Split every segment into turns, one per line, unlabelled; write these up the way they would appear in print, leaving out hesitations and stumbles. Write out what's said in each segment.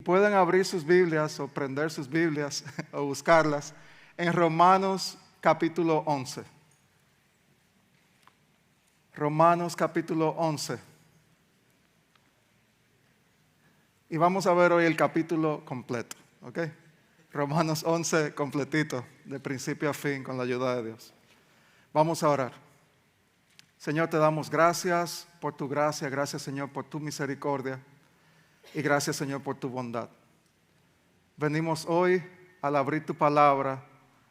pueden abrir sus Biblias o prender sus Biblias o buscarlas en Romanos capítulo 11. Romanos capítulo 11. Y vamos a ver hoy el capítulo completo, ¿ok? Romanos 11 completito, de principio a fin, con la ayuda de Dios. Vamos a orar. Señor, te damos gracias por tu gracia, gracias Señor por tu misericordia y gracias Señor por tu bondad. Venimos hoy al abrir tu palabra,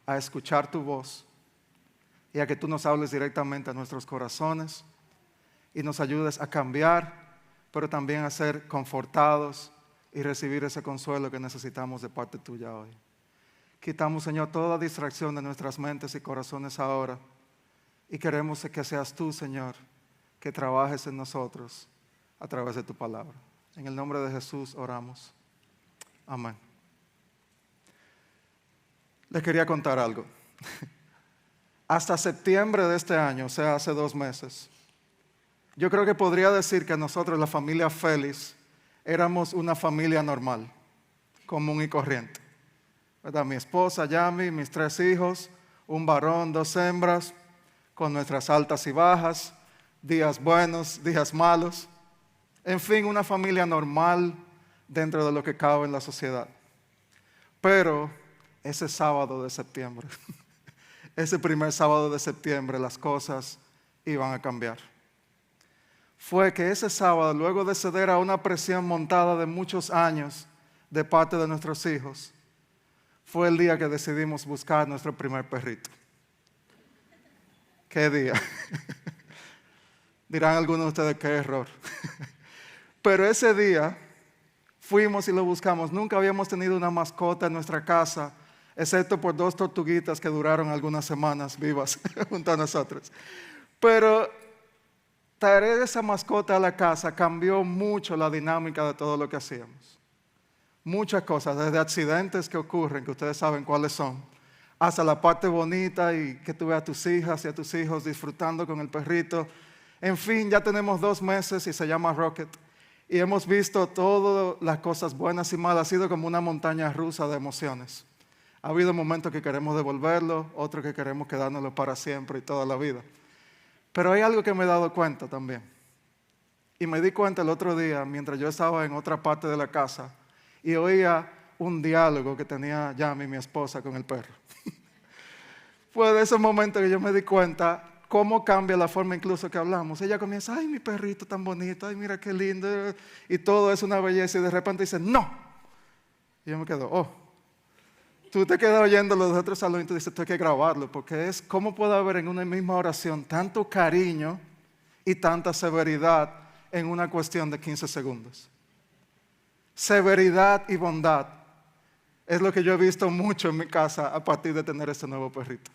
a escuchar tu voz y a que tú nos hables directamente a nuestros corazones y nos ayudes a cambiar, pero también a ser confortados y recibir ese consuelo que necesitamos de parte tuya hoy. Quitamos, Señor, toda distracción de nuestras mentes y corazones ahora y queremos que seas tú, Señor, que trabajes en nosotros a través de tu palabra. En el nombre de Jesús oramos. Amén. Les quería contar algo. Hasta septiembre de este año, o sea, hace 2 meses, yo creo que podría decir que nosotros, la familia Félix, éramos una familia normal, común y corriente. ¿Verdad? Mi esposa, Yami, mis 3 hijos, un varón, 2 hembras, con nuestras altas y bajas, días buenos, días malos. En fin, una familia normal dentro de lo que cabe en la sociedad. Pero ese sábado de septiembre, ese primer sábado de septiembre, las cosas iban a cambiar. Fue que ese sábado, luego de ceder a una presión montada de muchos años de parte de nuestros hijos, fue el día que decidimos buscar nuestro primer perrito. ¿Qué día? Dirán algunos de ustedes, qué error. Pero ese día fuimos y lo buscamos. Nunca habíamos tenido una mascota en nuestra casa, excepto por 2 tortuguitas que duraron algunas semanas vivas junto a nosotros. Pero traer esa mascota a la casa cambió mucho la dinámica de todo lo que hacíamos. Muchas cosas, desde accidentes que ocurren, que ustedes saben cuáles son, hasta la parte bonita y que tú veas a tus hijas y a tus hijos disfrutando con el perrito. En fin, ya tenemos 2 meses y se llama Rocket. Y hemos visto todas las cosas buenas y malas. Ha sido como una montaña rusa de emociones. Ha habido momentos que queremos devolverlo, otros que queremos quedárnoslo para siempre y toda la vida. Pero hay algo que me he dado cuenta también. Y me di cuenta el otro día, mientras yo estaba en otra parte de la casa, y oía un diálogo que tenía Yami, mi esposa, con el perro. Fue de esos momentos que yo me di cuenta cómo cambia la forma incluso que hablamos. Ella comienza, ay, mi perrito tan bonito, ay, mira qué lindo, y todo es una belleza, y de repente dice, no. Y yo me quedo, oh. Tú te quedas oyendo los de otros salones y tú dices, tú hay que grabarlo, porque es cómo puede haber en una misma oración tanto cariño y tanta severidad en una cuestión de 15 segundos. Severidad y bondad es lo que yo he visto mucho en mi casa a partir de tener este nuevo perrito.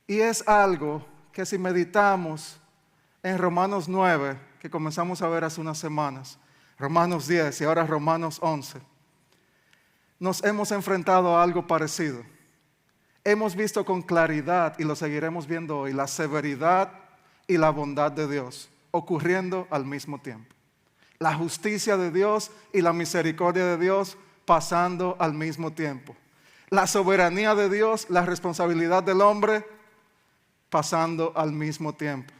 Y es algo que si meditamos en Romanos 9, que comenzamos a ver hace unas semanas, Romanos 10 y ahora Romanos 11, nos hemos enfrentado a algo parecido. Hemos visto con claridad, y lo seguiremos viendo hoy, la severidad y la bondad de Dios ocurriendo al mismo tiempo. La justicia de Dios y la misericordia de Dios pasando al mismo tiempo. La soberanía de Dios, la responsabilidad del hombre pasando al mismo tiempo.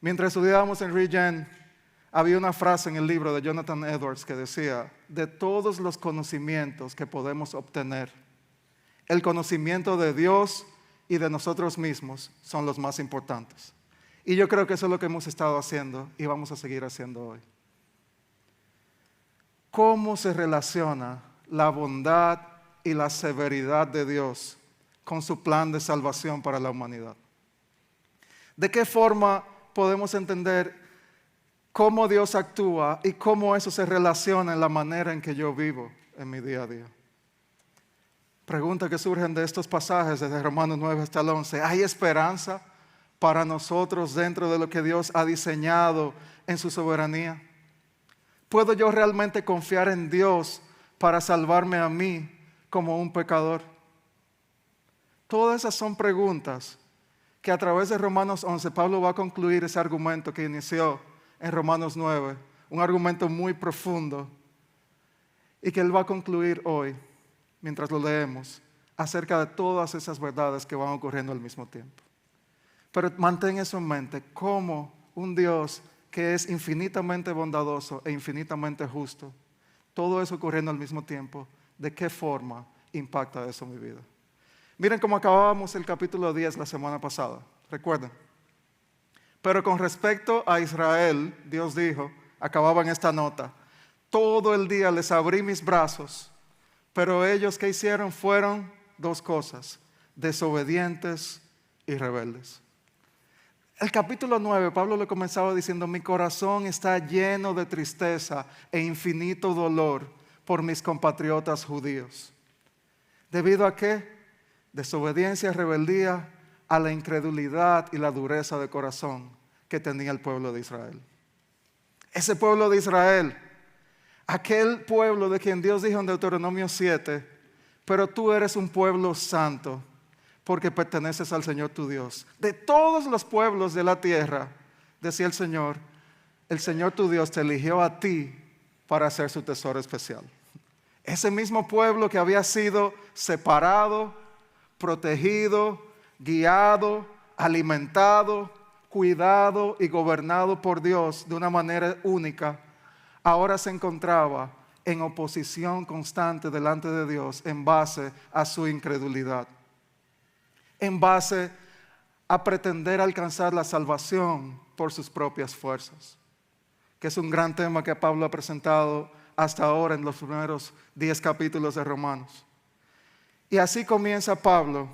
Mientras estudiábamos en Regen, había una frase en el libro de Jonathan Edwards que decía, de todos los conocimientos que podemos obtener, el conocimiento de Dios y de nosotros mismos son los más importantes. Y yo creo que eso es lo que hemos estado haciendo y vamos a seguir haciendo hoy. ¿Cómo se relaciona la bondad y la severidad de Dios con su plan de salvación para la humanidad? ¿De qué forma podemos entender cómo Dios actúa y cómo eso se relaciona en la manera en que yo vivo en mi día a día? Preguntas que surgen de estos pasajes desde Romanos 9 hasta el 11. ¿Hay esperanza para nosotros dentro de lo que Dios ha diseñado en su soberanía? ¿Puedo yo realmente confiar en Dios para salvarme a mí como un pecador? Todas esas son preguntas que a través de Romanos 11 Pablo va a concluir ese argumento que inició en Romanos 9, un argumento muy profundo Y que Él va a concluir hoy, mientras lo leemos, acerca de todas esas verdades que van ocurriendo al mismo tiempo. Pero mantén eso en mente, como un Dios que es infinitamente bondadoso e infinitamente justo, todo eso ocurriendo al mismo tiempo, ¿de qué forma impacta eso mi vida? Miren cómo acabábamos el capítulo 10 la semana pasada, recuerden. Pero con respecto a Israel, Dios dijo, acababa en esta nota, todo el día les abrí mis brazos, pero ellos ¿qué hicieron? Fueron dos cosas, desobedientes y rebeldes. El capítulo 9, Pablo le comenzaba diciendo, mi corazón está lleno de tristeza e infinito dolor por mis compatriotas judíos. ¿Debido a qué? Desobediencia y rebeldía a la incredulidad y la dureza de corazón que tenía el pueblo de Israel. Ese pueblo de Israel, aquel pueblo de quien Dios dijo en Deuteronomio 7, pero tú eres un pueblo santo porque perteneces al Señor tu Dios. De todos los pueblos de la tierra, decía el Señor tu Dios te eligió a ti para ser su tesoro especial. Ese mismo pueblo que había sido separado, protegido, guiado, alimentado, cuidado y gobernado por Dios de una manera única, ahora se encontraba en oposición constante delante de Dios en base a su incredulidad, en base a pretender alcanzar la salvación por sus propias fuerzas, que es un gran tema que Pablo ha presentado hasta ahora en los primeros 10 capítulos de Romanos. Y así comienza Pablo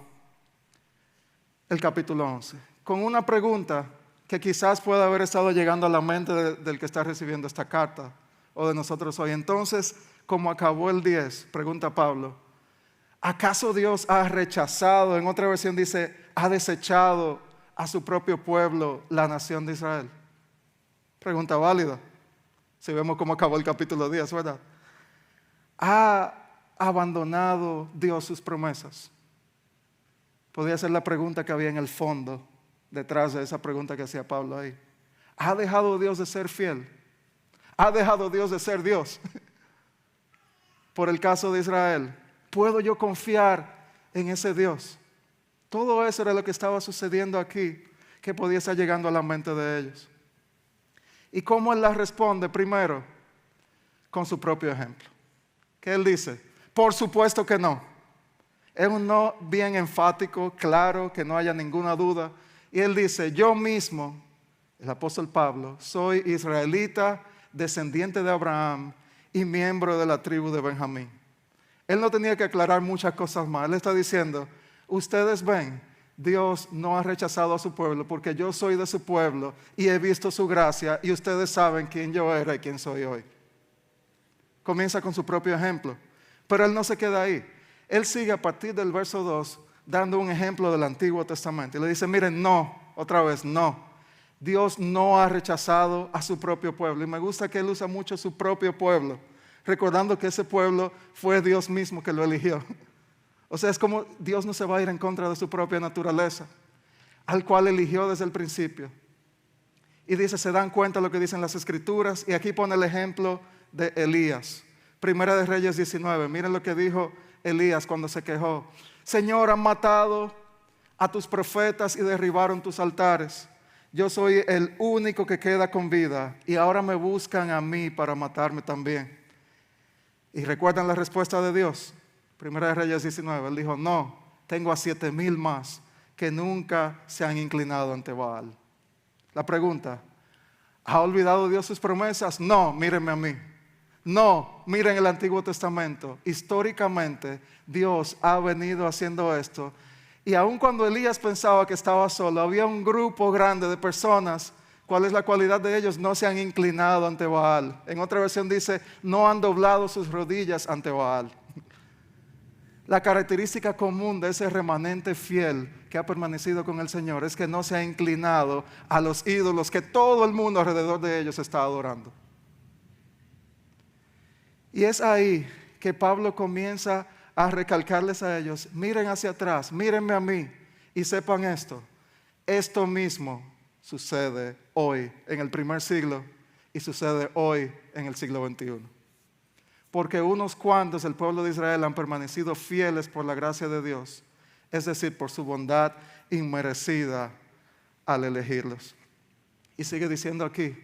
el capítulo 11, con una pregunta que quizás pueda haber estado llegando a la mente del que está recibiendo esta carta, o de nosotros hoy. Entonces, como acabó el 10, pregunta Pablo, ¿acaso Dios ha rechazado, en otra versión dice, ha desechado a su propio pueblo, la nación de Israel? Pregunta válida, si vemos cómo acabó el capítulo 10, ¿verdad? ¿Ha abandonado Dios sus promesas? Podría ser la pregunta que había en el fondo, detrás de esa pregunta que hacía Pablo ahí. ¿Ha dejado Dios de ser fiel? ¿Ha dejado Dios de ser Dios? Por el caso de Israel, ¿puedo yo confiar en ese Dios? Todo eso era lo que estaba sucediendo aquí, que podía estar llegando a la mente de ellos. ¿Y cómo él la responde? Primero, con su propio ejemplo. ¿Qué él dice? Por supuesto que no. Es un no bien enfático, claro, que no haya ninguna duda. Y él dice, yo mismo, el apóstol Pablo, soy israelita, descendiente de Abraham y miembro de la tribu de Benjamín. Él no tenía que aclarar muchas cosas más. Él está diciendo, ustedes ven, Dios no ha rechazado a su pueblo porque yo soy de su pueblo y he visto su gracia y ustedes saben quién yo era y quién soy hoy. Comienza con su propio ejemplo, pero él no se queda ahí. Él sigue a partir del verso 2 dando un ejemplo del Antiguo Testamento y le dice, miren, no, otra vez, no. Dios no ha rechazado a su propio pueblo. Y me gusta que él usa mucho su propio pueblo, recordando que ese pueblo fue Dios mismo que lo eligió. O sea, es como Dios no se va a ir en contra de su propia naturaleza, al cual eligió desde el principio. Y dice, se dan cuenta de lo que dicen las Escrituras. Y aquí pone el ejemplo de Elías. Primera de Reyes 19. Miren lo que dijo Elías cuando se quejó. Señor, han matado a tus profetas y derribaron tus altares. Yo soy el único que queda con vida y ahora me buscan a mí para matarme también. ¿Y recuerdan la respuesta de Dios? Primera de Reyes 19, él dijo, no, tengo a 7,000 más que nunca se han inclinado ante Baal. La pregunta, ¿ha olvidado Dios sus promesas? No, mírenme a mí. No, miren el Antiguo Testamento. Históricamente, Dios ha venido haciendo esto. Y aun cuando Elías pensaba que estaba solo, había un grupo grande de personas. ¿Cuál es la cualidad de ellos? No se han inclinado ante Baal. En otra versión dice, no han doblado sus rodillas ante Baal. La característica común de ese remanente fiel que ha permanecido con el Señor es que no se ha inclinado a los ídolos que todo el mundo alrededor de ellos está adorando. Y es ahí que Pablo comienza a recalcarles a ellos, miren hacia atrás, mírenme a mí y sepan esto mismo sucede hoy en el primer siglo y sucede hoy en el siglo XXI. porque unos cuantos del pueblo de Israel han permanecido fieles por la gracia de Dios, es decir, por su bondad inmerecida al elegirlos. Y sigue diciendo aquí,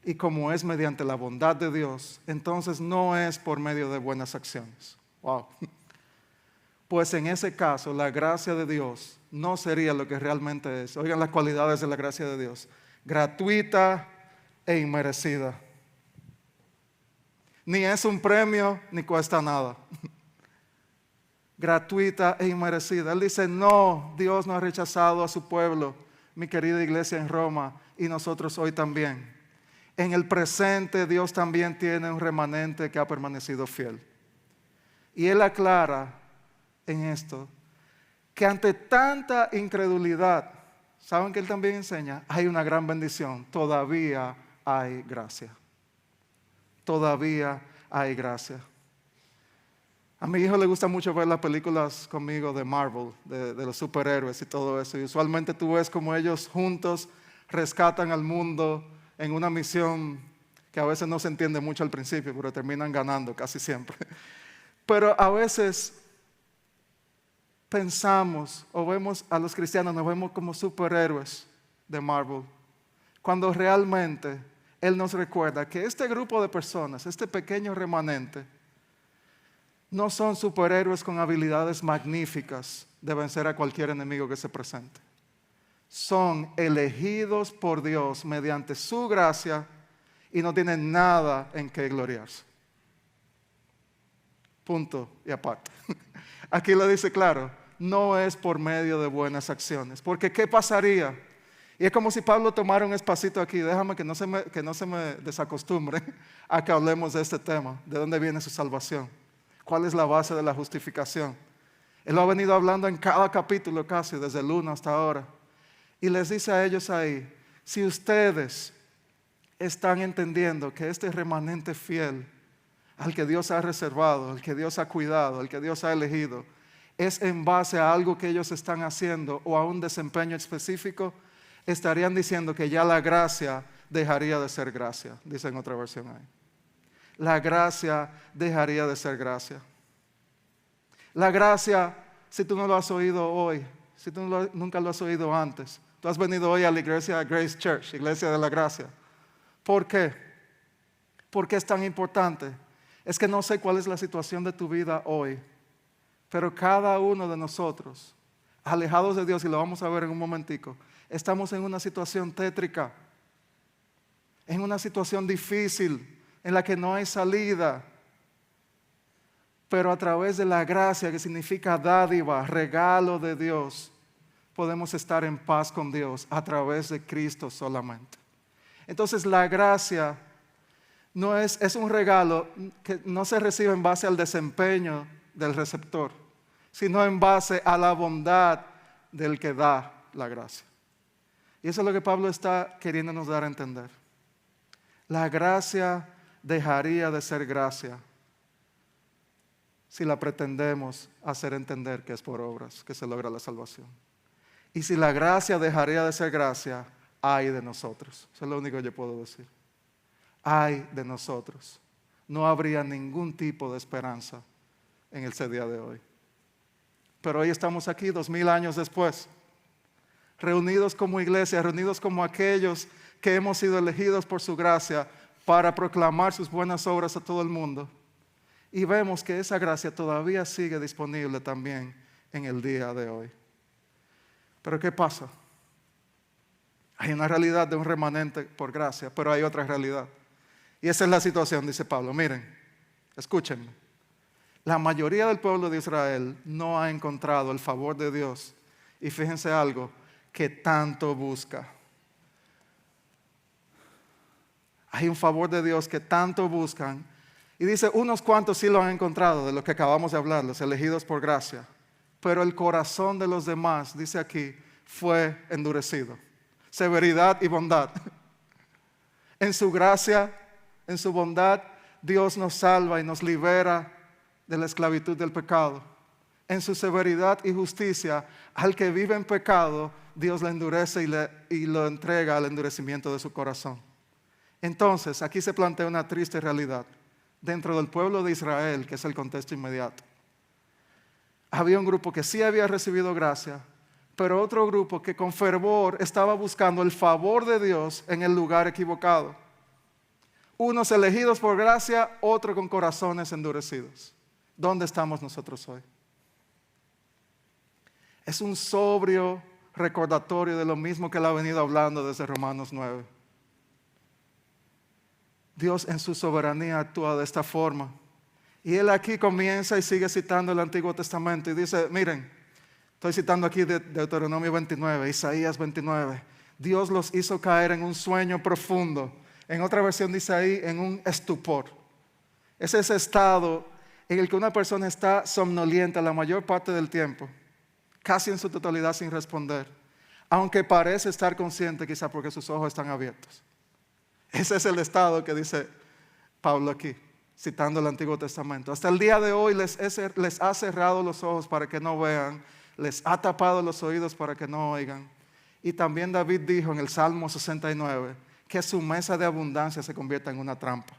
y como es mediante la bondad de Dios, entonces no es por medio de buenas acciones. Wow. Pues en ese caso, la gracia de Dios no sería lo que realmente es. Oigan las cualidades de la gracia de Dios: gratuita e inmerecida. Ni es un premio, ni cuesta nada. Gratuita e inmerecida. Él dice, no, Dios no ha rechazado a su pueblo, mi querida iglesia en Roma, y nosotros hoy también. En el presente, Dios también tiene un remanente que ha permanecido fiel. Y Él aclara en esto que ante tanta incredulidad, ¿saben que Él también enseña? Hay una gran bendición. Todavía hay gracia. Todavía hay gracia. A mi hijo le gusta mucho ver las películas conmigo de Marvel, de los superhéroes y todo eso. Y usualmente tú ves como ellos juntos rescatan al mundo en una misión que a veces no se entiende mucho al principio, pero terminan ganando casi siempre. Pero a veces pensamos o vemos a los cristianos, nos vemos como superhéroes de Marvel, cuando realmente Él nos recuerda que este grupo de personas, este pequeño remanente, no son superhéroes con habilidades magníficas de vencer a cualquier enemigo que se presente. Son elegidos por Dios mediante su gracia y no tienen nada en que gloriarse. Punto y aparte. Aquí lo dice claro, no es por medio de buenas acciones. Porque ¿qué pasaría? Y es como si Pablo tomara un espacito aquí. Déjame que no se me desacostumbre a que hablemos de este tema. ¿De dónde viene su salvación? ¿Cuál es la base de la justificación? Él lo ha venido hablando en cada capítulo casi, desde el 1 hasta ahora. Y les dice a ellos ahí, si ustedes están entendiendo que este remanente fiel, al que Dios ha reservado, al que Dios ha cuidado, al que Dios ha elegido, es en base a algo que ellos están haciendo o a un desempeño específico, estarían diciendo que ya la gracia dejaría de ser gracia, dice en otra versión ahí. La gracia dejaría de ser gracia. La gracia, si tú no lo has oído hoy, si tú nunca lo has oído antes, tú has venido hoy a la iglesia Grace Church, iglesia de la gracia. ¿Por qué? ¿Por qué es tan importante? Es que no sé cuál es la situación de tu vida hoy, pero cada uno de nosotros, alejados de Dios, y lo vamos a ver en un momentico, estamos en una situación tétrica, en una situación difícil, en la que no hay salida. Pero a través de la gracia, que significa dádiva, regalo de Dios, podemos estar en paz con Dios a través de Cristo solamente. Entonces la gracia no es un regalo que no se recibe en base al desempeño del receptor, sino en base a la bondad del que da la gracia. Y eso es lo que Pablo está queriéndonos dar a entender. La gracia dejaría de ser gracia si la pretendemos hacer entender que es por obras que se logra la salvación. Y si la gracia dejaría de ser gracia, ay de nosotros. Eso es lo único que yo puedo decir. Ay de nosotros. No habría ningún tipo de esperanza en ese día de hoy. Pero hoy estamos aquí 2000 años después, reunidos como iglesia, reunidos como aquellos que hemos sido elegidos por su gracia para proclamar sus buenas obras a todo el mundo. Y vemos que esa gracia todavía sigue disponible también en el día de hoy. Pero ¿qué pasa? Hay una realidad de un remanente por gracia, pero hay otra realidad. Y esa es la situación, dice Pablo. Miren, escúchenme. La mayoría del pueblo de Israel no ha encontrado el favor de Dios. Y fíjense algo, que tanto busca. Hay un favor de Dios que tanto buscan. Y dice, unos cuantos sí lo han encontrado, de lo que acabamos de hablar, los elegidos por gracia. Pero el corazón de los demás, dice aquí, fue endurecido. Severidad y bondad. En su gracia, en su bondad, Dios nos salva y nos libera de la esclavitud del pecado. En su severidad y justicia, al que vive en pecado, Dios le endurece y lo entrega al endurecimiento de su corazón. Entonces, aquí se plantea una triste realidad. dentro del pueblo de Israel, que es el contexto inmediato, había un grupo que sí había recibido gracia, pero otro grupo que con fervor estaba buscando el favor de Dios en el lugar equivocado. Unos elegidos por gracia, otros con corazones endurecidos. ¿Dónde estamos nosotros hoy? Es un sobrio recordatorio de lo mismo que él ha venido hablando desde Romanos 9. Dios en su soberanía actúa de esta forma. Y él aquí comienza y sigue citando el Antiguo Testamento y dice, miren, estoy citando aquí de Deuteronomio 29, Isaías 29. Dios los hizo caer en un sueño profundo. En otra versión dice ahí, en un estupor. Es ese estado en el que una persona está somnolienta la mayor parte del tiempo, casi en su totalidad sin responder, aunque parece estar consciente quizá porque sus ojos están abiertos. Ese es el estado que dice Pablo aquí, citando el Antiguo Testamento. Hasta el día de hoy les ha cerrado los ojos para que no vean, les ha tapado los oídos para que no oigan. Y también David dijo en el Salmo 69 que su mesa de abundancia se convierta en una trampa.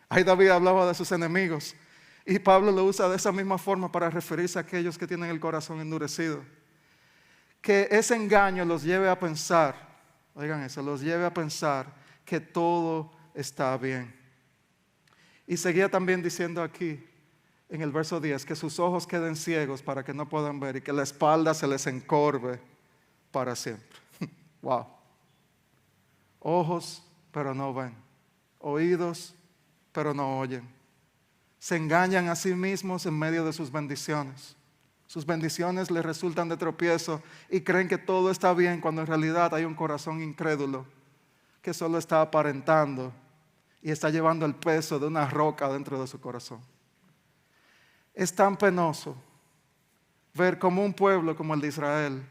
Ahí David hablaba de sus enemigos y Pablo lo usa de esa misma forma para referirse a aquellos que tienen el corazón endurecido. Que ese engaño los lleve a pensar, oigan eso, los lleve a pensar que todo está bien. Y seguía también diciendo aquí, en el verso 10, que sus ojos queden ciegos para que no puedan ver y que la espalda se les encorve para siempre. Wow. Ojos, pero no ven. Oídos, pero no oyen. Se engañan a sí mismos en medio de sus bendiciones. Sus bendiciones les resultan de tropiezo y creen que todo está bien cuando en realidad hay un corazón incrédulo que solo está aparentando y está llevando el peso de una roca dentro de su corazón. Es tan penoso ver cómo un pueblo como el de Israel,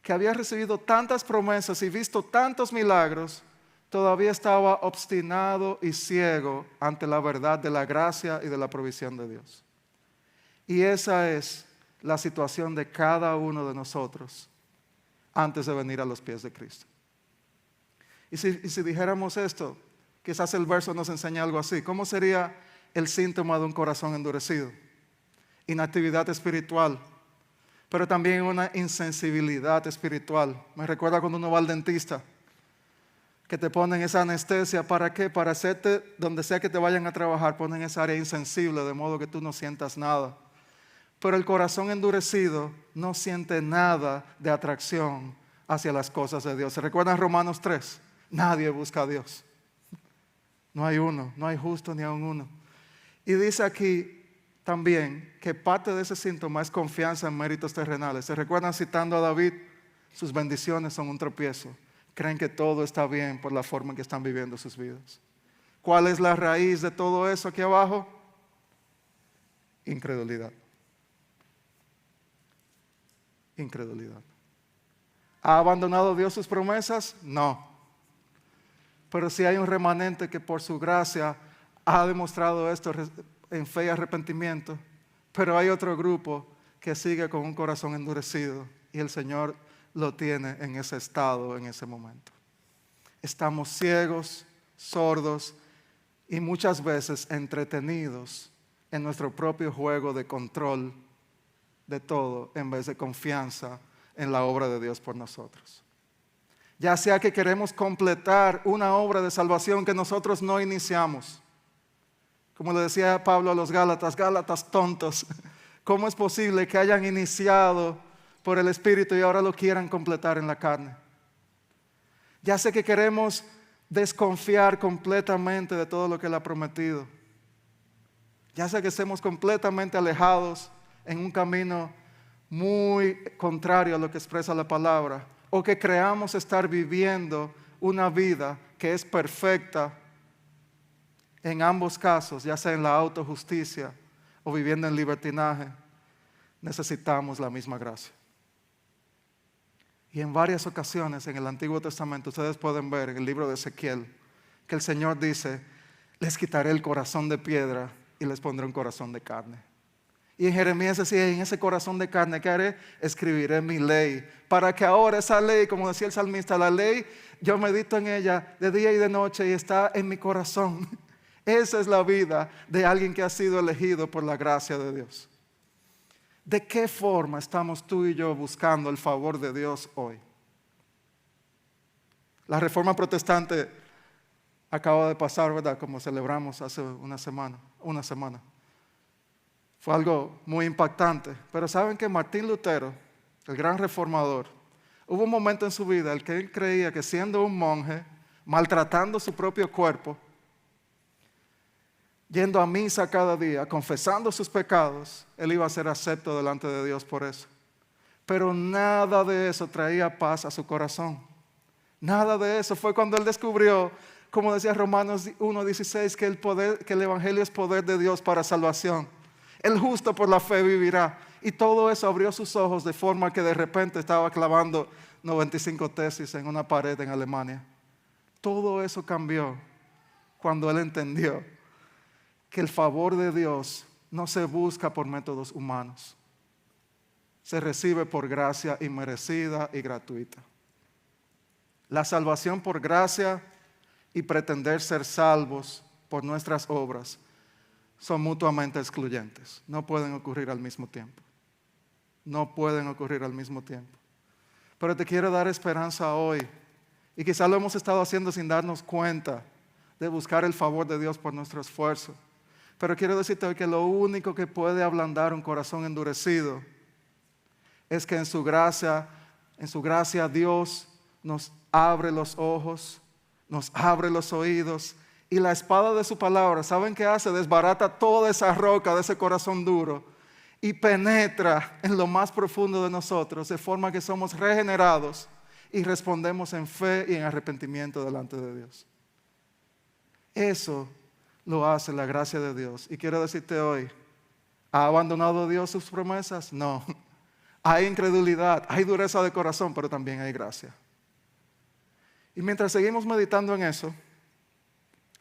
que había recibido tantas promesas y visto tantos milagros, todavía estaba obstinado y ciego ante la verdad de la gracia y de la provisión de Dios. Y esa es la situación de cada uno de nosotros antes de venir a los pies de Cristo. Y si dijéramos esto, quizás el verso nos enseña algo así. ¿Cómo sería el síntoma de un corazón endurecido? Inactividad espiritual, pero también una insensibilidad espiritual. Me recuerda cuando uno va al dentista, que te ponen esa anestesia. ¿Para qué? Para hacerte, donde sea que te vayan a trabajar, ponen esa área insensible, de modo que tú no sientas nada. Pero el corazón endurecido no siente nada de atracción hacia las cosas de Dios. ¿Se recuerdan Romanos 3? Nadie busca a Dios. No hay uno, no hay justo ni aun uno. Y dice aquí también que parte de ese síntoma es confianza en méritos terrenales. ¿Se recuerdan citando a David? Sus bendiciones son un tropiezo. Creen que todo está bien por la forma en que están viviendo sus vidas. ¿Cuál es la raíz de todo eso aquí abajo? Incredulidad. Incredulidad. ¿Ha abandonado Dios sus promesas? No. Pero sí hay un remanente que por su gracia ha demostrado esto en fe y arrepentimiento. Pero hay otro grupo que sigue con un corazón endurecido y el Señor lo tiene en ese estado, en ese momento. Estamos ciegos, sordos y muchas veces entretenidos en nuestro propio juego de control de todo en vez de confianza en la obra de Dios por nosotros. Ya sea que queremos completar una obra de salvación que nosotros no iniciamos. Como le decía Pablo a los Gálatas, Gálatas tontos, ¿cómo es posible que hayan iniciado por el Espíritu y ahora lo quieran completar en la carne? Ya sé que queremos desconfiar completamente de todo lo que Él ha prometido. Ya sé que estemos completamente alejados en un camino muy contrario a lo que expresa la palabra, o que creamos estar viviendo una vida que es perfecta en ambos casos, ya sea en la autojusticia o viviendo en libertinaje. Necesitamos la misma gracia. Y en varias ocasiones en el Antiguo Testamento ustedes pueden ver en el libro de Ezequiel que el Señor dice: les quitaré el corazón de piedra y les pondré un corazón de carne. Y en Jeremías decía: en ese corazón de carne, ¿qué haré? Escribiré mi ley, para que ahora esa ley, como decía el salmista, la ley, yo medito en ella de día y de noche y está en mi corazón. Esa es la vida de alguien que ha sido elegido por la gracia de Dios. ¿De qué forma estamos tú y yo buscando el favor de Dios hoy? La Reforma Protestante acaba de pasar, ¿verdad? Como celebramos hace una semana. Fue algo muy impactante. Pero ¿saben que Martín Lutero, el gran reformador, hubo un momento en su vida en el que él creía que siendo un monje, maltratando su propio cuerpo, yendo a misa cada día, confesando sus pecados, él iba a ser acepto delante de Dios por eso. Pero nada de eso traía paz a su corazón. Nada de eso. Fue cuando él descubrió, como decía Romanos 1:16, que el Evangelio es poder de Dios para salvación. El justo por la fe vivirá. Y todo eso abrió sus ojos de forma que de repente estaba clavando 95 tesis en una pared en Alemania. Todo eso cambió cuando él entendió que el favor de Dios no se busca por métodos humanos. Se recibe por gracia inmerecida y gratuita. La salvación por gracia y pretender ser salvos por nuestras obras son mutuamente excluyentes. No pueden ocurrir al mismo tiempo. No pueden ocurrir al mismo tiempo. Pero te quiero dar esperanza hoy. Y quizás lo hemos estado haciendo sin darnos cuenta de buscar el favor de Dios por nuestro esfuerzo. Pero quiero decirte hoy que lo único que puede ablandar un corazón endurecido es que en su gracia Dios nos abre los ojos, nos abre los oídos y la espada de su palabra, ¿saben qué hace? Desbarata toda esa roca de ese corazón duro y penetra en lo más profundo de nosotros de forma que somos regenerados y respondemos en fe y en arrepentimiento delante de Dios. Eso lo hace la gracia de Dios. Y quiero decirte hoy, ¿ha abandonado Dios sus promesas? No. Hay incredulidad, hay dureza de corazón, pero también hay gracia. Y mientras seguimos meditando en eso,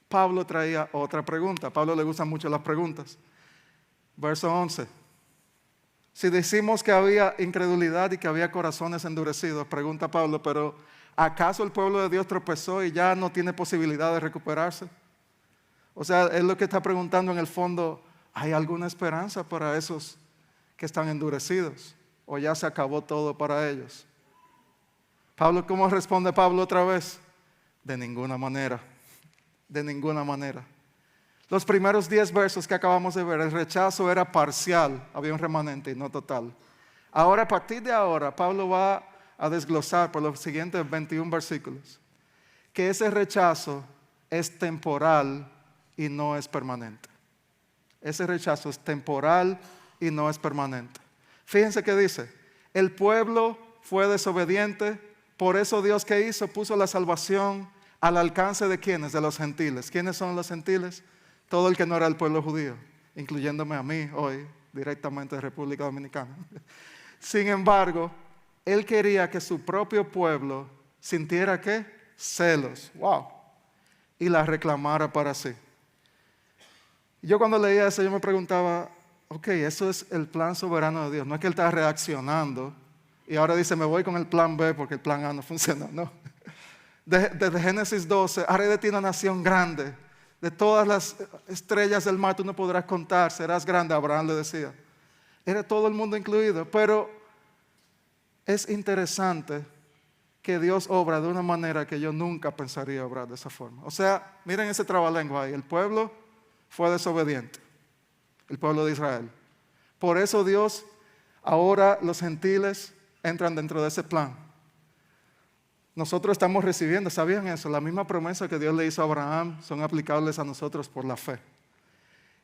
Pablo traía otra pregunta. A Pablo le gustan mucho las preguntas. Verso 11. Si decimos que había incredulidad y que había corazones endurecidos, pregunta Pablo, pero ¿acaso el pueblo de Dios tropezó y ya no tiene posibilidad de recuperarse? O sea, es lo que está preguntando en el fondo, ¿hay alguna esperanza para esos que están endurecidos? ¿O ya se acabó todo para ellos? Pablo, ¿cómo responde Pablo otra vez? De ninguna manera, de ninguna manera. Los primeros 10 versos que acabamos de ver, el rechazo era parcial, había un remanente y no total. Ahora, a partir de ahora, Pablo va a desglosar por los siguientes 21 versículos que ese rechazo es temporal y no es permanente. Ese rechazo es temporal y no es permanente. Fíjense que dice, el pueblo fue desobediente, por eso Dios, ¿qué hizo? Puso la salvación al alcance de ¿quiénes? De los gentiles. ¿Quiénes son los gentiles? Todo el que no era el pueblo judío, incluyéndome a mí hoy, directamente de República Dominicana. Sin embargo, él quería que su propio pueblo sintiera ¿qué? Celos. ¡Wow! Y la reclamara para sí. Yo cuando leía eso, yo me preguntaba, ok, eso es el plan soberano de Dios. No es que Él está reaccionando y ahora dice, me voy con el plan B porque el plan A no funcionó. No. Desde Génesis 12, haré de ti una nación grande. De todas las estrellas del mar tú no podrás contar, serás grande, Abraham le decía. Era todo el mundo incluido, pero es interesante que Dios obra de una manera que yo nunca pensaría obrar de esa forma. O sea, miren ese trabalengua ahí, el pueblo fue desobediente, el pueblo de Israel. Por eso Dios, ahora los gentiles entran dentro de ese plan. Nosotros estamos recibiendo, ¿sabían eso? La misma promesa que Dios le hizo a Abraham son aplicables a nosotros por la fe.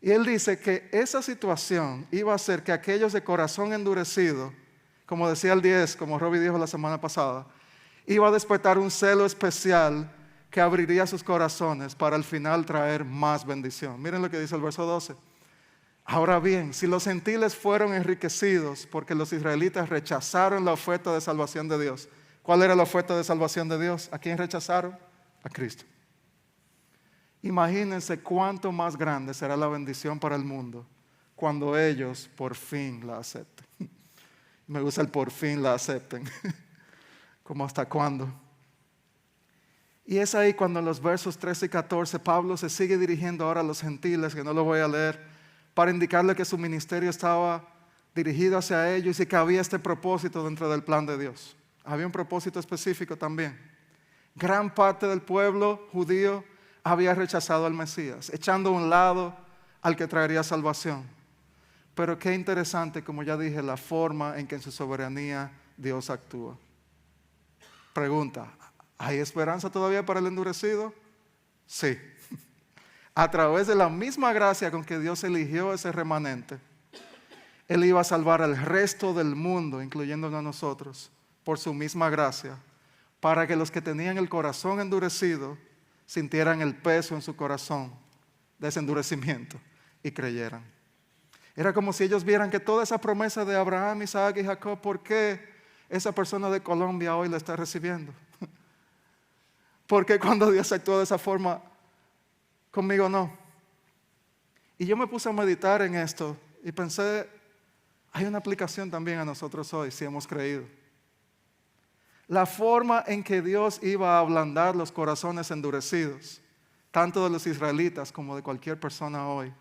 Y Él dice que esa situación iba a hacer que aquellos de corazón endurecido, como decía el 10, como Robbie dijo la semana pasada, iba a despertar un celo especial que abriría sus corazones para al final traer más bendición. Miren lo que dice el verso 12. Ahora bien, si los gentiles fueron enriquecidos porque los israelitas rechazaron la oferta de salvación de Dios, ¿cuál era la oferta de salvación de Dios? ¿A quién rechazaron? A Cristo. Imagínense cuánto más grande será la bendición para el mundo cuando ellos por fin la acepten. Me gusta el por fin la acepten. ¿Cómo hasta cuándo? Y es ahí cuando en los versos 13 y 14 Pablo se sigue dirigiendo ahora a los gentiles, que no lo voy a leer, para indicarle que su ministerio estaba dirigido hacia ellos y que había este propósito dentro del plan de Dios. Había un propósito específico también. Gran parte del pueblo judío había rechazado al Mesías, echando a un lado al que traería salvación. Pero qué interesante, como ya dije, la forma en que en su soberanía Dios actúa. Pregunta, ¿hay esperanza todavía para el endurecido? Sí. A través de la misma gracia con que Dios eligió ese remanente, Él iba a salvar al resto del mundo, incluyéndonos a nosotros, por su misma gracia, para que los que tenían el corazón endurecido sintieran el peso en su corazón de ese endurecimiento y creyeran. Era como si ellos vieran que toda esa promesa de Abraham, Isaac y Jacob, ¿por qué esa persona de Colombia hoy la está recibiendo? ¿Por qué cuando Dios actuó de esa forma, conmigo no? Y yo me puse a meditar en esto y pensé, hay una aplicación también a nosotros hoy, si hemos creído. La forma en que Dios iba a ablandar los corazones endurecidos, tanto de los israelitas como de cualquier persona hoy,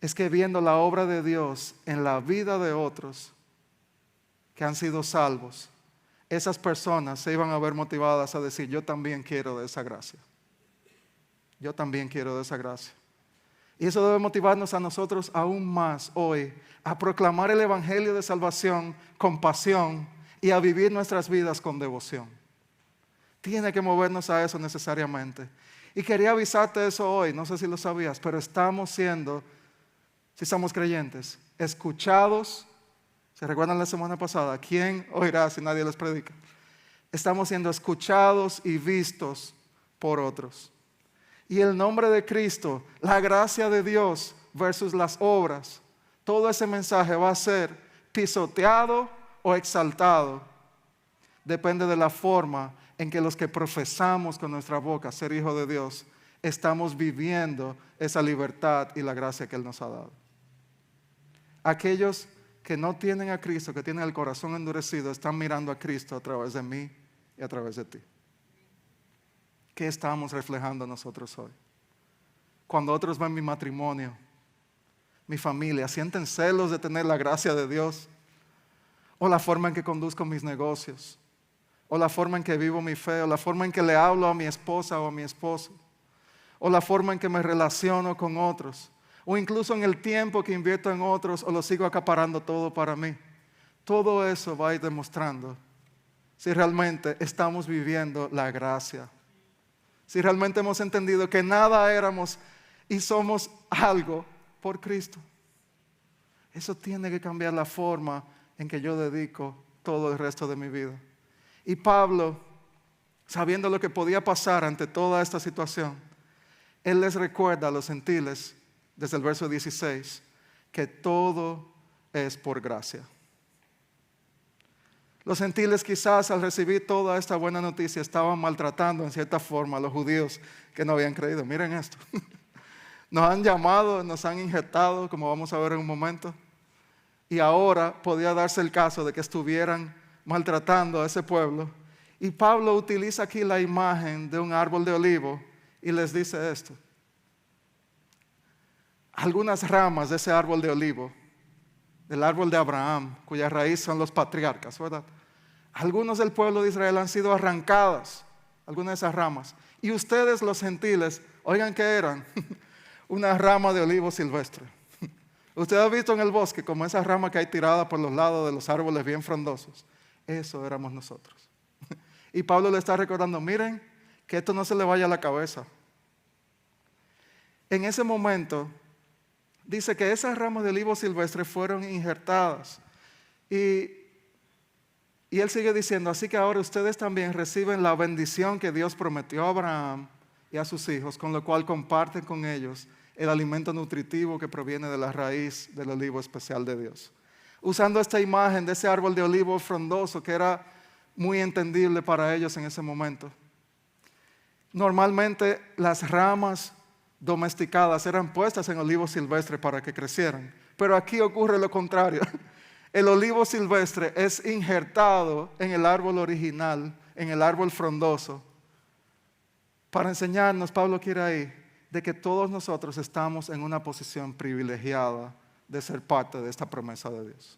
es que viendo la obra de Dios en la vida de otros que han sido salvos, esas personas se iban a ver motivadas a decir, yo también quiero de esa gracia. Yo también quiero de esa gracia. Y eso debe motivarnos a nosotros aún más hoy a proclamar el evangelio de salvación con pasión y a vivir nuestras vidas con devoción. Tiene que movernos a eso necesariamente. Y quería avisarte eso hoy, no sé si lo sabías, pero estamos siendo, si somos creyentes, escuchados. ¿Se recuerdan la semana pasada? ¿Quién oirá si nadie les predica? Estamos siendo escuchados y vistos por otros. Y el nombre de Cristo, la gracia de Dios versus las obras, todo ese mensaje va a ser pisoteado o exaltado. Depende de la forma en que los que profesamos con nuestra boca ser hijo de Dios, estamos viviendo esa libertad y la gracia que Él nos ha dado. Aquellos que no tienen a Cristo, que tienen el corazón endurecido, están mirando a Cristo a través de mí y a través de ti. ¿Qué estamos reflejando nosotros hoy? Cuando otros ven mi matrimonio, mi familia, sienten celos de tener la gracia de Dios, o la forma en que conduzco mis negocios, o la forma en que vivo mi fe, o la forma en que le hablo a mi esposa o a mi esposo, o la forma en que me relaciono con otros, o incluso en el tiempo que invierto en otros, o lo sigo acaparando todo para mí. Todo eso va a ir demostrando si realmente estamos viviendo la gracia. Si realmente hemos entendido que nada éramos y somos algo por Cristo. Eso tiene que cambiar la forma en que yo dedico todo el resto de mi vida. Y Pablo, sabiendo lo que podía pasar ante toda esta situación, él les recuerda a los gentiles, desde el verso 16, que todo es por gracia. Los gentiles quizás al recibir toda esta buena noticia estaban maltratando en cierta forma a los judíos que no habían creído. Miren esto. Nos han llamado, nos han injertado, como vamos a ver en un momento. Y ahora podía darse el caso de que estuvieran maltratando a ese pueblo. Y Pablo utiliza aquí la imagen de un árbol de olivo y les dice esto. Algunas ramas de ese árbol de olivo, del árbol de Abraham, cuya raíz son los patriarcas, ¿verdad? Algunos del pueblo de Israel han sido arrancadas, algunas de esas ramas. Y ustedes, los gentiles, oigan qué eran, una rama de olivo silvestre. Usted ha visto en el bosque como esas ramas que hay tiradas por los lados de los árboles bien frondosos. Eso éramos nosotros. Y Pablo le está recordando, miren, que esto no se le vaya a la cabeza. En ese momento, dice que esas ramas de olivo silvestre fueron injertadas. Y él sigue diciendo, así que ahora ustedes también reciben la bendición que Dios prometió a Abraham y a sus hijos, con lo cual comparten con ellos el alimento nutritivo que proviene de la raíz del olivo especial de Dios. Usando esta imagen de ese árbol de olivo frondoso que era muy entendible para ellos en ese momento. Normalmente las ramas domesticadas eran puestas en olivos silvestres para que crecieran. Pero aquí ocurre lo contrario. El olivo silvestre es injertado en el árbol original en el árbol frondoso. Para enseñarnos, Pablo quiere ahí, de que todos nosotros estamos en una posición privilegiada de ser parte de esta promesa de Dios.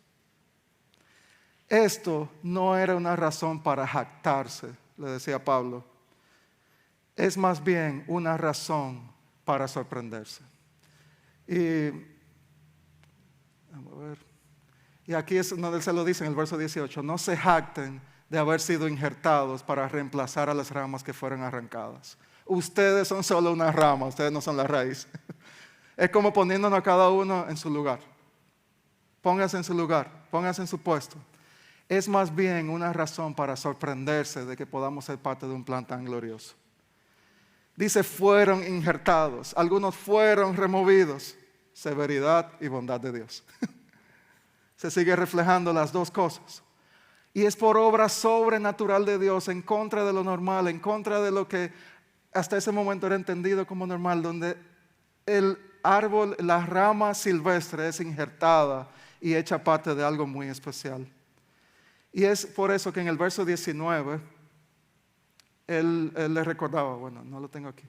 Esto no era una razón para jactarse, le decía Pablo. Es más bien una razón para sorprenderse. Y aquí es donde se lo dice en el verso 18, no se jacten de haber sido injertados para reemplazar a las ramas que fueron arrancadas. Ustedes son solo una rama, ustedes no son la raíz. Es como poniéndonos a cada uno en su lugar. Póngase en su lugar, póngase en su puesto. Es más bien una razón para sorprenderse de que podamos ser parte de un plan tan glorioso. Dice, fueron injertados, algunos fueron removidos. Severidad y bondad de Dios. Se sigue reflejando las dos cosas. Y es por obra sobrenatural de Dios, en contra de lo normal, en contra de lo que hasta ese momento era entendido como normal, donde el árbol, la rama silvestre es injertada y hecha parte de algo muy especial. Y es por eso que en el verso 19, él le recordaba, bueno, no lo tengo aquí,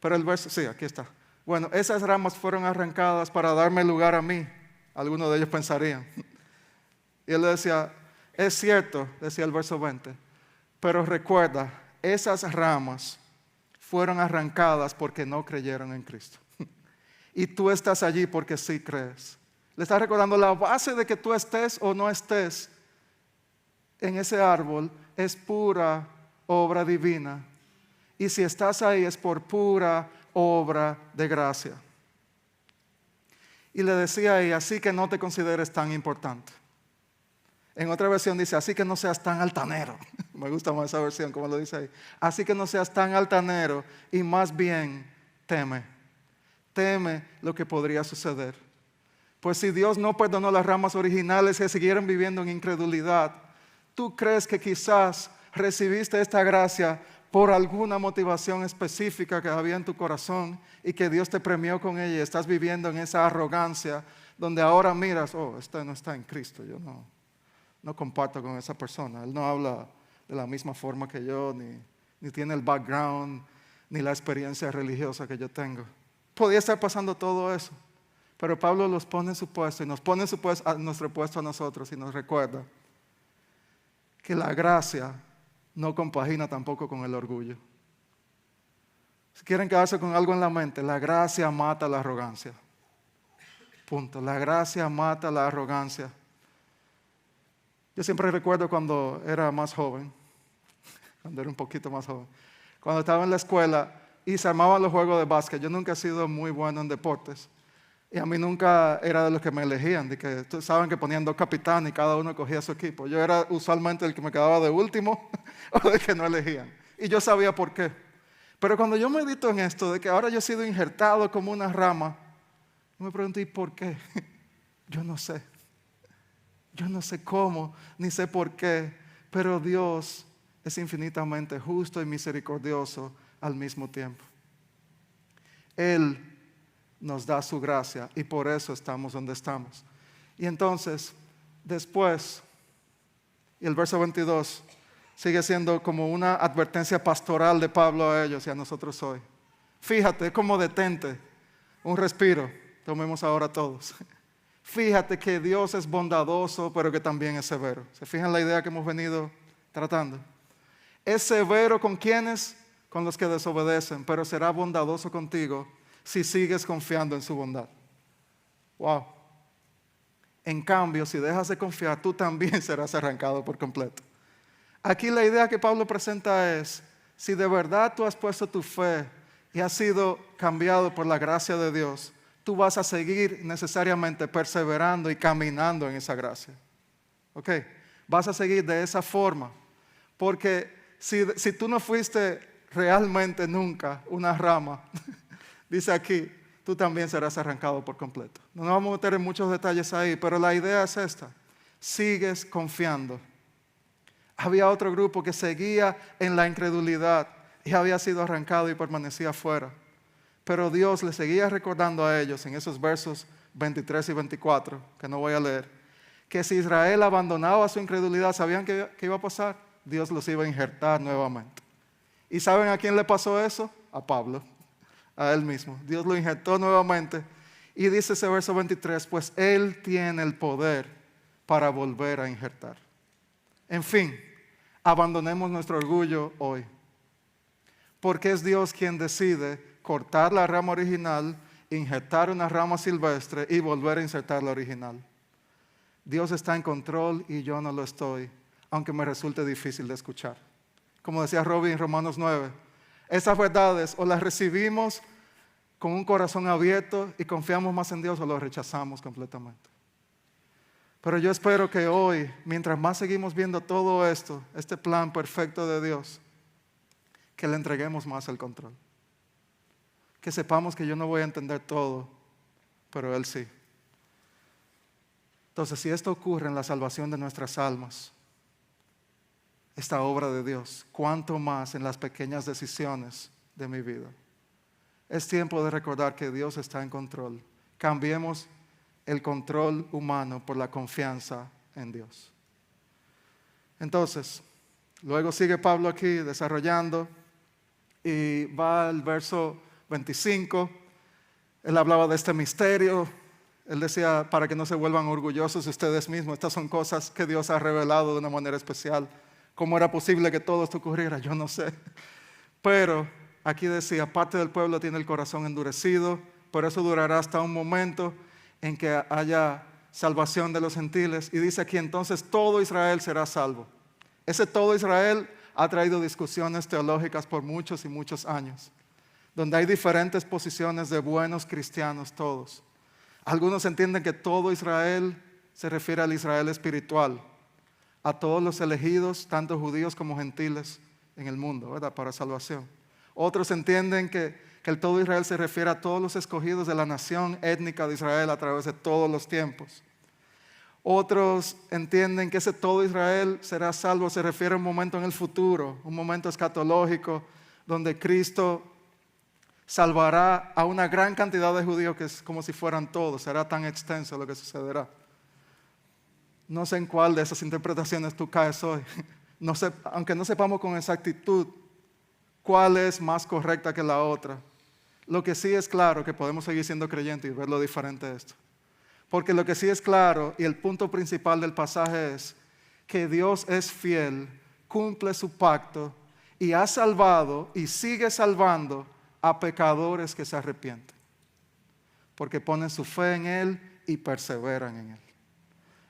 pero el verso, sí, aquí está. Bueno, esas ramas fueron arrancadas para darme lugar a mí, algunos de ellos pensarían. Y él le decía, es cierto, decía el verso 20, pero recuerda, esas ramas fueron arrancadas porque no creyeron en Cristo. Y tú estás allí porque sí crees. Le está recordando la base de que tú estés o no estés en ese árbol es pura obra divina. Y si estás ahí es por pura obra de gracia. Y le decía ahí, así que no te consideres tan importante. En otra versión dice, así que no seas tan altanero. Me gusta más esa versión, como lo dice ahí. Así que no seas tan altanero y más bien teme. Teme lo que podría suceder. Pues si Dios no perdonó las ramas originales que siguieron viviendo en incredulidad, ¿tú crees que quizás recibiste esta gracia por alguna motivación específica que había en tu corazón y que Dios te premió con ella y estás viviendo en esa arrogancia donde ahora miras, oh, este no está en Cristo, yo no comparto con esa persona, él no habla de la misma forma que yo, ni tiene el background, ni la experiencia religiosa que yo tengo. Podía estar pasando todo eso, pero Pablo los pone en su puesto y nos pone en nuestro puesto a nosotros y nos recuerda que la gracia no compagina tampoco con el orgullo. Si quieren quedarse con algo en la mente, la gracia mata la arrogancia. Punto. La gracia mata la arrogancia. Yo siempre recuerdo cuando era más joven, cuando era un poquito más joven, cuando estaba en la escuela y se armaban los juegos de básquet. Yo nunca he sido muy bueno en deportes. Y a mí nunca era de los que me elegían, de que saben que ponían 2 capitanes y cada uno cogía su equipo. Yo era usualmente el que me quedaba de último o el que no elegían. Y yo sabía por qué. Pero cuando yo medito en esto, de que ahora yo he sido injertado como una rama, me pregunto, ¿y por qué? Yo no sé. Yo no sé cómo, ni sé por qué, pero Dios es infinitamente justo y misericordioso al mismo tiempo. Él nos da su gracia y por eso estamos donde estamos. Y entonces, después, y el verso 22 sigue siendo como una advertencia pastoral de Pablo a ellos y a nosotros hoy. Fíjate, como detente, un respiro, tomemos ahora todos. Fíjate que Dios es bondadoso, pero que también es severo. ¿Se fijan la idea que hemos venido tratando? Es severo con quienes, con los que desobedecen, pero será bondadoso contigo si sigues confiando en su bondad. Wow. En cambio, si dejas de confiar, tú también serás arrancado por completo. Aquí la idea que Pablo presenta es, si de verdad tú has puesto tu fe y has sido cambiado por la gracia de Dios, tú vas a seguir necesariamente perseverando y caminando en esa gracia. ¿Ok? Vas a seguir de esa forma. Porque si tú no fuiste realmente nunca una rama, dice aquí, tú también serás arrancado por completo. No nos vamos a meter en muchos detalles ahí, pero la idea es esta. Sigues confiando. Había otro grupo que seguía en la incredulidad y había sido arrancado y permanecía afuera. Pero Dios le seguía recordando a ellos en esos versos 23 y 24, que no voy a leer, que si Israel abandonaba su incredulidad, ¿sabían qué iba a pasar? Dios los iba a injertar nuevamente. ¿Y saben a quién le pasó eso? A Pablo, a él mismo. Dios lo injertó nuevamente. Y dice ese verso 23, pues Él tiene el poder para volver a injertar. En fin, abandonemos nuestro orgullo hoy. Porque es Dios quien decide cortar la rama original, injertar una rama silvestre y volver a insertar la original. Dios está en control y yo no lo estoy, aunque me resulte difícil de escuchar. Como decía Robbie en Romanos 9, esas verdades o las recibimos con un corazón abierto y confiamos más en Dios o lo rechazamos completamente. Pero yo espero que hoy, mientras más seguimos viendo todo esto, este plan perfecto de Dios, que le entreguemos más el control. Que sepamos que yo no voy a entender todo, pero Él sí. Entonces, si esto ocurre en la salvación de nuestras almas, esta obra de Dios, cuánto más en las pequeñas decisiones de mi vida. Es tiempo de recordar que Dios está en control. Cambiemos el control humano por la confianza en Dios. Entonces, luego sigue Pablo aquí desarrollando y va al verso 25. Él hablaba de este misterio. Él decía, para que no se vuelvan orgullosos ustedes mismos, estas son cosas que Dios ha revelado de una manera especial. ¿Cómo era posible que todo esto ocurriera? Yo no sé. Pero aquí decía, parte del pueblo tiene el corazón endurecido, por eso durará hasta un momento en que haya salvación de los gentiles. Y dice aquí, entonces todo Israel será salvo. Ese todo Israel ha traído discusiones teológicas por muchos y muchos años, donde hay diferentes posiciones de buenos cristianos todos. Algunos entienden que todo Israel se refiere al Israel espiritual, a todos los elegidos, tanto judíos como gentiles en el mundo, ¿verdad? Para salvación. Otros entienden que el todo Israel se refiere a todos los escogidos de la nación étnica de Israel a través de todos los tiempos. Otros entienden que ese todo Israel será salvo, se refiere a un momento en el futuro, un momento escatológico, donde Cristo salvará a una gran cantidad de judíos que es como si fueran todos, será tan extenso lo que sucederá. No sé en cuál de esas interpretaciones tú caes hoy. No sé, aunque no sepamos con exactitud cuál es más correcta que la otra. Lo que sí es claro que podemos seguir siendo creyentes y ver lo diferente de esto. Porque lo que sí es claro y el punto principal del pasaje es que Dios es fiel, cumple su pacto y ha salvado y sigue salvando a pecadores que se arrepienten. Porque ponen su fe en Él y perseveran en Él.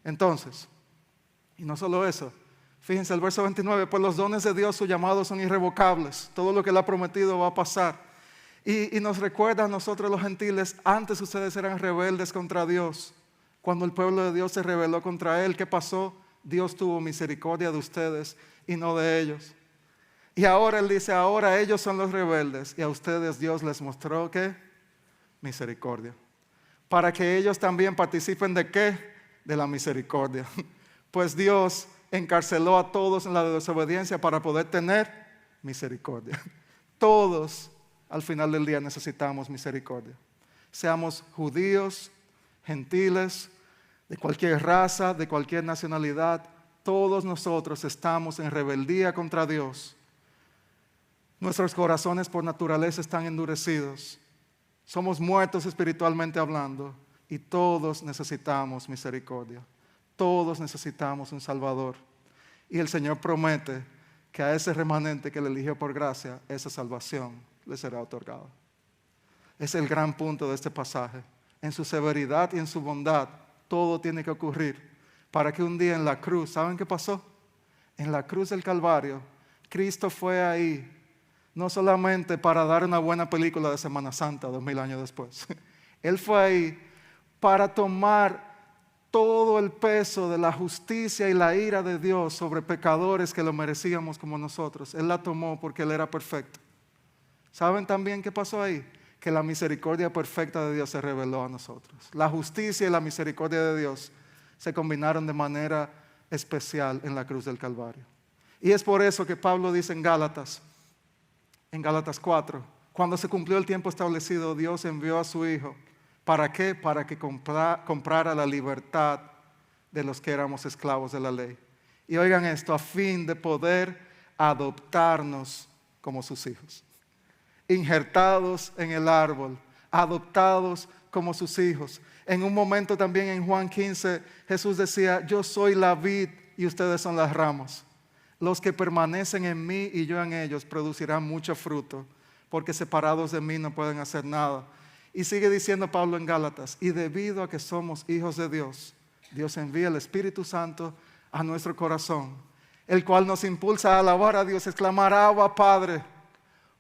Entonces, y no solo eso, fíjense el verso 29, pues los dones de Dios, su llamado son irrevocables. Todo lo que Él ha prometido va a pasar. Y nos recuerda a nosotros los gentiles, antes ustedes eran rebeldes contra Dios. Cuando el pueblo de Dios se rebeló contra Él, ¿qué pasó? Dios tuvo misericordia de ustedes y no de ellos. Y ahora Él dice, ahora ellos son los rebeldes y a ustedes Dios les mostró, ¿qué? Misericordia. Para que ellos también participen ¿de qué? De la misericordia. Pues Dios encarceló a todos en la desobediencia para poder tener misericordia. Todos al final del día necesitamos misericordia. Seamos judíos, gentiles, de cualquier raza, de cualquier nacionalidad, todos nosotros estamos en rebeldía contra Dios. Nuestros corazones por naturaleza están endurecidos. Somos muertos espiritualmente hablando y todos necesitamos misericordia. Todos necesitamos un Salvador. Y el Señor promete que a ese remanente que le eligió por gracia, esa salvación le será otorgada. Es el gran punto de este pasaje. En su severidad y en su bondad, todo tiene que ocurrir para que un día en la cruz, ¿saben qué pasó? En la cruz del Calvario, Cristo fue ahí, no solamente para dar una buena película de Semana Santa 2000 años después. Él fue ahí para tomar todo el peso de la justicia y la ira de Dios sobre pecadores que lo merecíamos como nosotros. Él la tomó porque Él era perfecto. ¿Saben también qué pasó ahí? Que la misericordia perfecta de Dios se reveló a nosotros. La justicia y la misericordia de Dios se combinaron de manera especial en la cruz del Calvario. Y es por eso que Pablo dice en Gálatas 4, cuando se cumplió el tiempo establecido, Dios envió a su Hijo. ¿Para qué? Para que comprara la libertad de los que éramos esclavos de la ley Y oigan esto, a fin de poder adoptarnos como sus hijos. Injertados en el árbol, adoptados como sus hijos. En un momento también en Juan 15, Jesús decía, yo soy la vid y ustedes son las ramas. Los que permanecen en mí y yo en ellos producirán mucho fruto, porque separados de mí no pueden hacer nada. Y sigue diciendo Pablo en Gálatas, y debido a que somos hijos de Dios, Dios envía el Espíritu Santo a nuestro corazón, el cual nos impulsa a alabar a Dios, exclamar, Abba, Padre.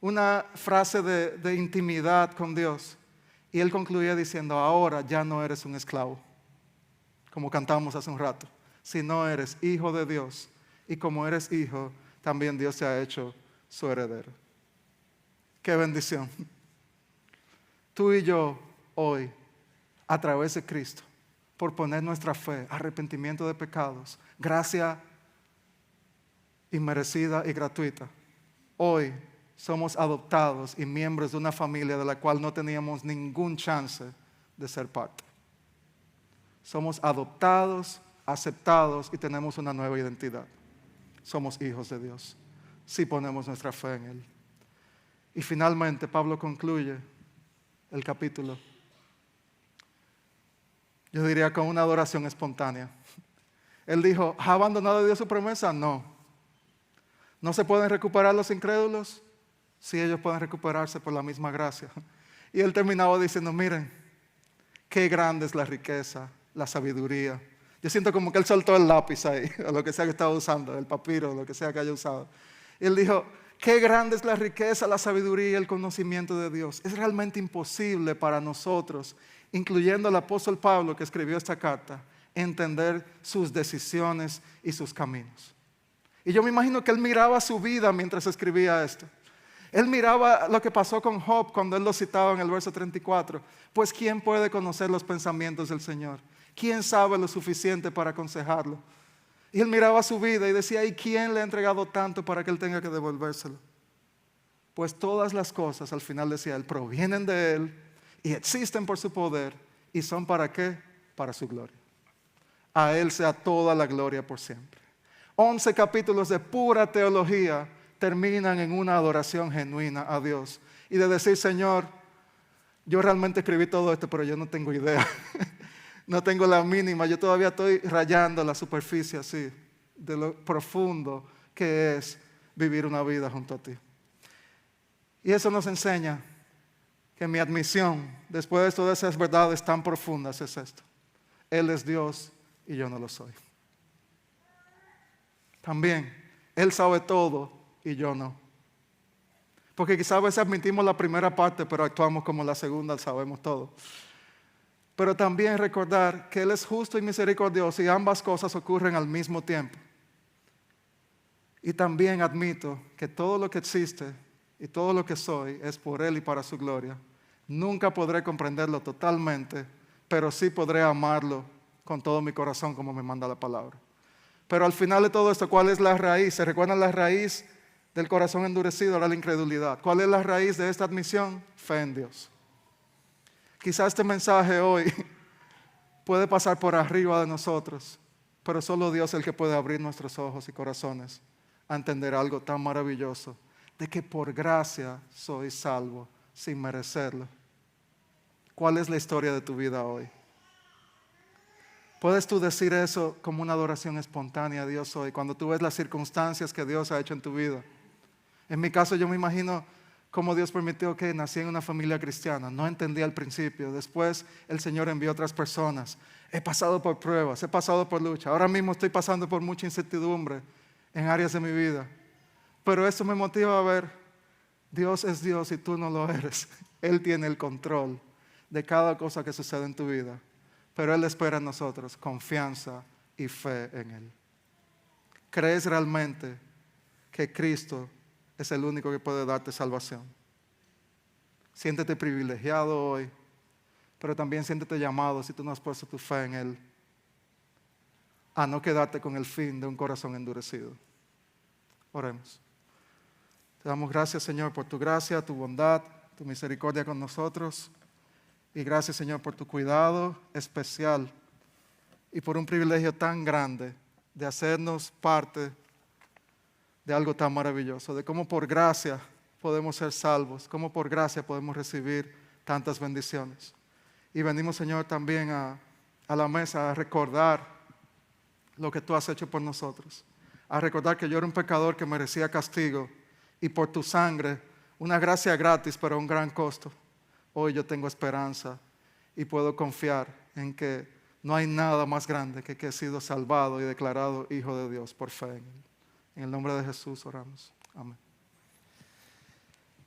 Una frase de intimidad con Dios. Y él concluía diciendo, ahora ya no eres un esclavo, como cantamos hace un rato, sino eres hijo de Dios. Y como eres hijo, también Dios te ha hecho su heredero. ¡Qué bendición! Tú y yo hoy, a través de Cristo, por poner nuestra fe, arrepentimiento de pecados, gracia inmerecida y gratuita, hoy somos adoptados y miembros de una familia de la cual no teníamos ningún chance de ser parte. Somos adoptados, aceptados y tenemos una nueva identidad. Somos hijos de Dios, si ponemos nuestra fe en Él. Y finalmente Pablo concluye el capítulo, yo diría con una adoración espontánea. Él dijo, ¿ha abandonado Dios su promesa? No. ¿No se pueden recuperar los incrédulos? Sí, ellos pueden recuperarse por la misma gracia. Y él terminaba diciendo, miren, qué grande es la riqueza, la sabiduría. Yo siento como que él soltó el lápiz ahí, o lo que sea que estaba usando, el papiro, o lo que sea que haya usado. Y él dijo, qué grande es la riqueza, la sabiduría y el conocimiento de Dios. Es realmente imposible para nosotros, incluyendo al apóstol Pablo que escribió esta carta, entender sus decisiones y sus caminos. Y yo me imagino que él miraba su vida mientras escribía esto. Él miraba lo que pasó con Job cuando él lo citaba en el verso 34. Pues ¿quién puede conocer los pensamientos del Señor? ¿Quién sabe lo suficiente para aconsejarlo? Y él miraba su vida y decía, ¿y quién le ha entregado tanto para que él tenga que devolvérselo? Pues todas las cosas, al final decía él, provienen de él y existen por su poder. ¿Y son para qué? Para su gloria. A él sea toda la gloria por siempre. 11 capítulos de pura teología terminan en una adoración genuina a Dios. Y de decir, Señor, yo realmente escribí todo esto, pero yo no tengo idea. No tengo la mínima. Yo todavía estoy rayando la superficie así, de lo profundo que es vivir una vida junto a ti. Y eso nos enseña que mi admisión, después de todas esas verdades tan profundas, es esto. Él es Dios y yo no lo soy. También, Él sabe todo y yo no. Porque quizás a veces admitimos la primera parte, pero actuamos como la segunda, sabemos todo. Pero también recordar que Él es justo y misericordioso y ambas cosas ocurren al mismo tiempo. Y también admito que todo lo que existe y todo lo que soy es por Él y para su gloria. Nunca podré comprenderlo totalmente, pero sí podré amarlo con todo mi corazón como me manda la palabra. Pero al final de todo esto, ¿cuál es la raíz? ¿Se recuerdan la raíz del corazón endurecido? Era la incredulidad. ¿Cuál es la raíz de esta admisión? Fe en Dios. Quizás este mensaje hoy puede pasar por arriba de nosotros, pero solo Dios es el que puede abrir nuestros ojos y corazones a entender algo tan maravilloso, de que por gracia soy salvo sin merecerlo. ¿Cuál es la historia de tu vida hoy? ¿Puedes tú decir eso como una adoración espontánea a Dios hoy, cuando tú ves las circunstancias que Dios ha hecho en tu vida? En mi caso yo me imagino cómo Dios permitió que nací en una familia cristiana. No entendía al principio. Después el Señor envió a otras personas. He pasado por pruebas, he pasado por lucha. Ahora mismo estoy pasando por mucha incertidumbre en áreas de mi vida. Pero eso me motiva a ver, Dios es Dios y tú no lo eres. Él tiene el control de cada cosa que sucede en tu vida. Pero Él espera en nosotros confianza y fe en Él. ¿Crees realmente que Cristo es el único que puede darte salvación? Siéntete privilegiado hoy, pero también siéntete llamado, si tú no has puesto tu fe en Él, a no quedarte con el fin de un corazón endurecido. Oremos. Te damos gracias, Señor, por tu gracia, tu bondad, tu misericordia con nosotros. Y gracias, Señor, por tu cuidado especial y por un privilegio tan grande de hacernos parte de algo tan maravilloso, de cómo por gracia podemos ser salvos, cómo por gracia podemos recibir tantas bendiciones. Y venimos, Señor, también a la mesa a recordar lo que tú has hecho por nosotros, a recordar que yo era un pecador que merecía castigo y por tu sangre, una gracia gratis pero a un gran costo. Hoy yo tengo esperanza y puedo confiar en que no hay nada más grande que he sido salvado y declarado hijo de Dios por fe. En el nombre de Jesús oramos. Amén.